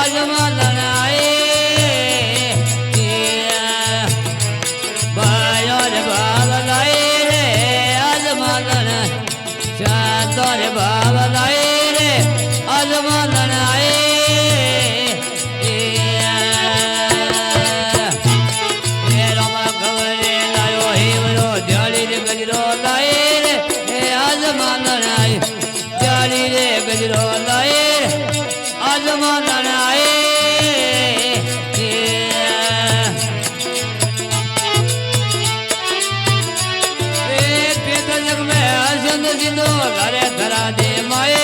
आज मालन आए भाइयों रे भाव लाए रे आज मालन चांदों रे भाव लाए रे आज मालन आए रामा खबरे लायो हेवरो जाली रे गजरो लाए रे आज मालन आए जाली रे गजरो लाए आज मालन आए जग में हसंद सिंधु घरे धरा दे माए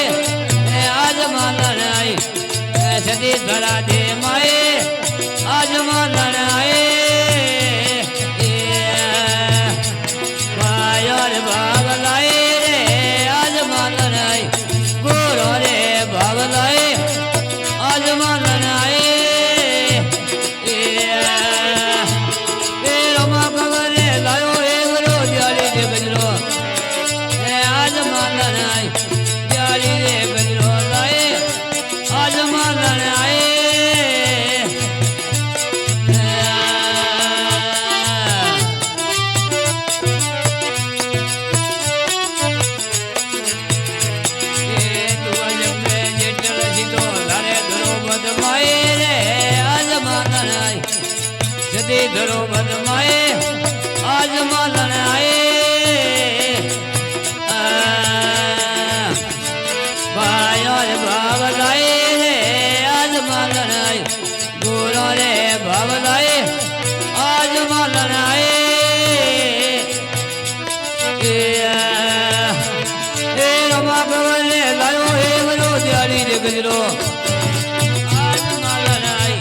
आज मालन आई सदी धरा दे माए आज मालन आए भाइयों रे भाव लाए रे आज मालन आई गोरो रे भाव लाए आज मालन आए रमा खबरे लायो हेवरो जाली रे गजरो आज मालन आए जाली रे गजरो लाए आज मालन आए सदी धरो बदमाए आज मालन आए भाइयों रे भाव लाए रे आज मालन आए गोरों रे भाव लाए आज मालन आए रमा खबरे लायो हेवरो जाली रे गजरो आज मालन आए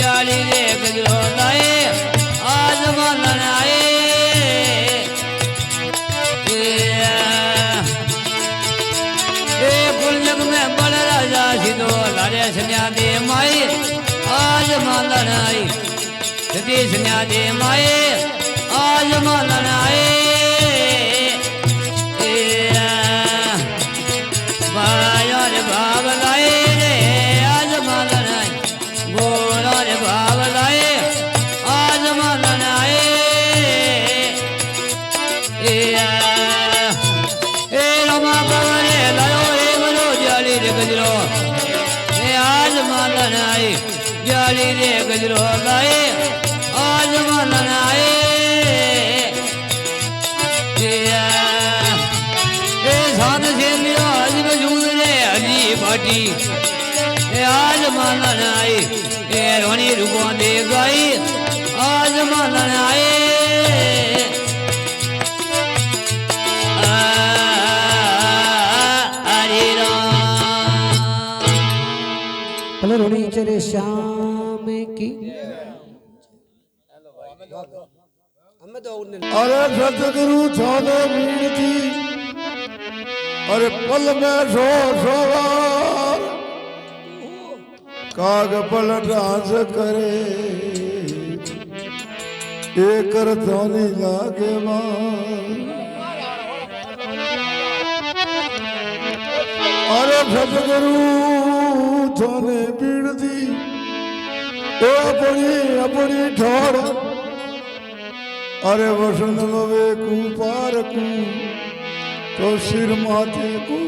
जाली रे गजरो लाए आज मालन आए कुल जग में बड़ राजा सिद्धो लारे सन्या दे माए आज मालन आई सती सन्या दे माए आज मालन आए भाइयों रे भाव लाए रे आज मालन आई गोरों रे भाव लाए आज मालन आए रमा खबरे लायो हेवरो जाली रे गजरो आज मालन आए जाली रे गजरो लाए आज मालन आए साध से मिलो आज मजूद रे हली भाटी आज मालन आए रोनी रूपों दे गई आज मालन आए हरे राम रोनी चले श्याम की अरे सतगुरु छोड़ो मीणती अरे पल में सवार काग पलट आस करे एक रथानी लागे अरे सतगुरु छोने पीड़ती अपनी अपनी ठोड़ अरे वसन वे कू पार कू तो सिर माथे को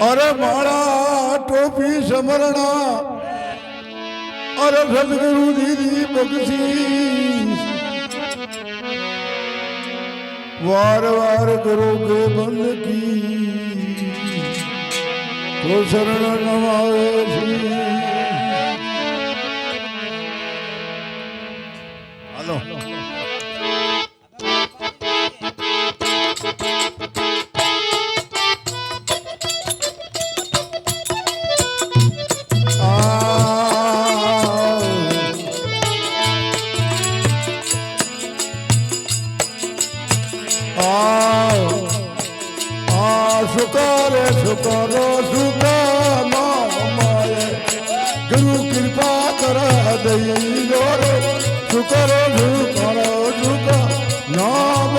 अरे माड़ा टोपी समरणा अरे सतगुरु दीदी बख्शीश वार वार करोगे बंद की तो शरण नमावे हेलो शुक्र शुक्र शुक्र माए गुरु कृपा कर दई गोरे शुक्र शुक्र शुक्र नाम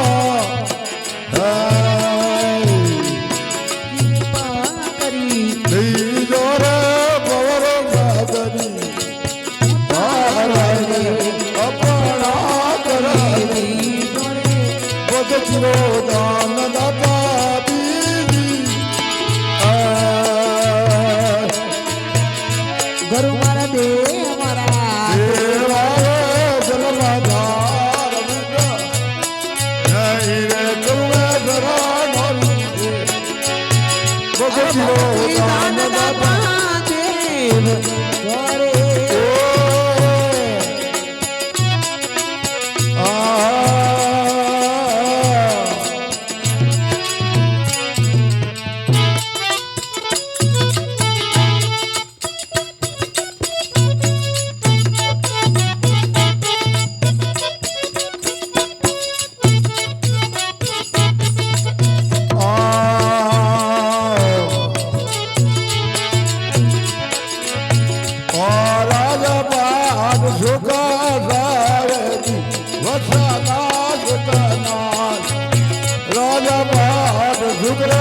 शुक्र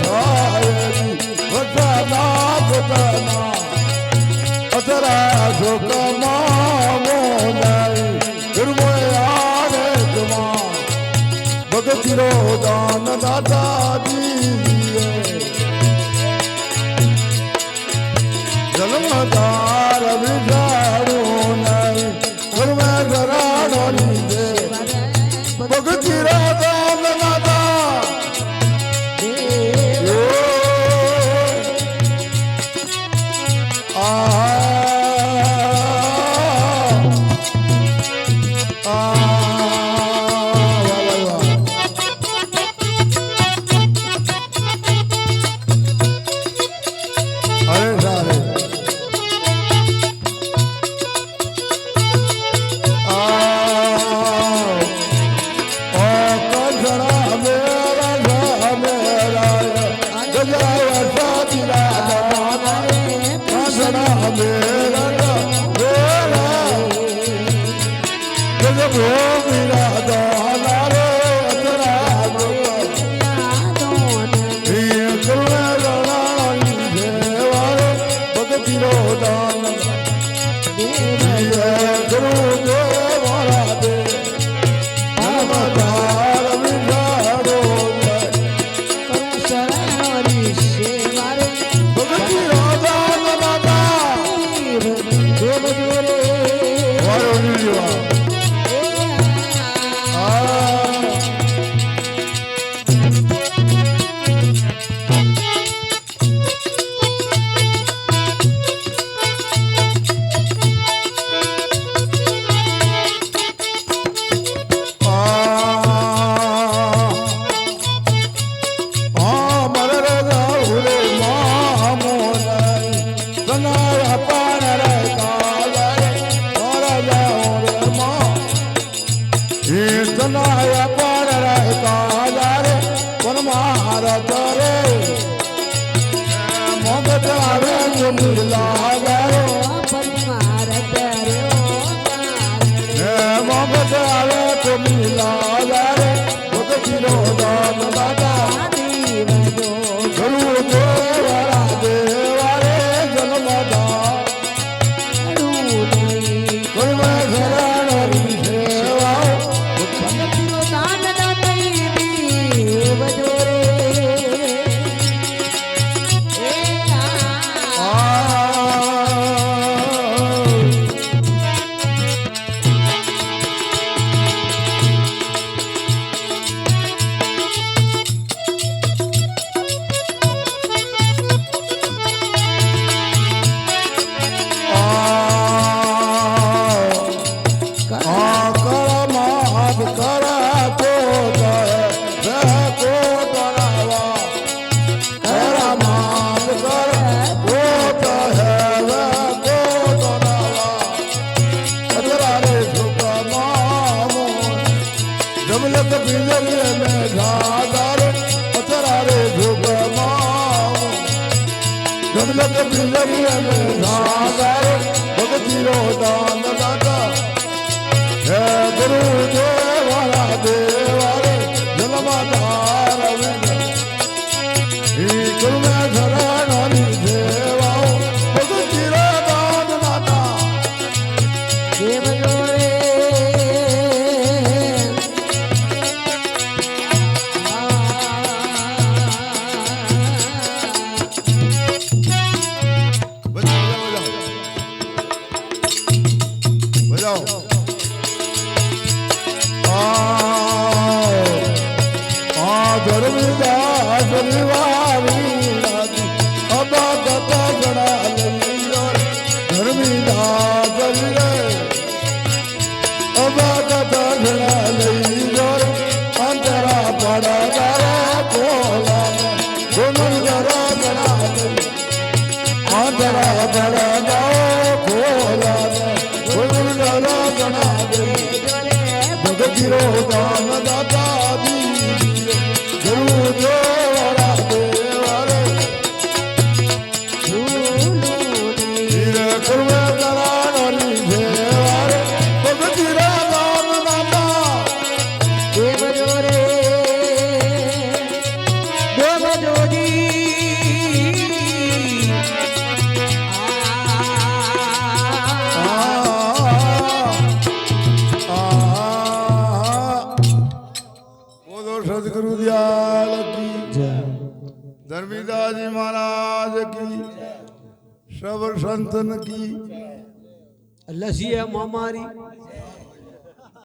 धायरी वचना पुतना अतरा सुख मामो नहीं दुर्मयार तुमा भगति रो दान दाता दीजिए जन्मदार विचारू नहीं गुरु जरा लीजे भगति रो दान दाता धर्मीदास जी महाराज की सब संतन की लसिया मामारी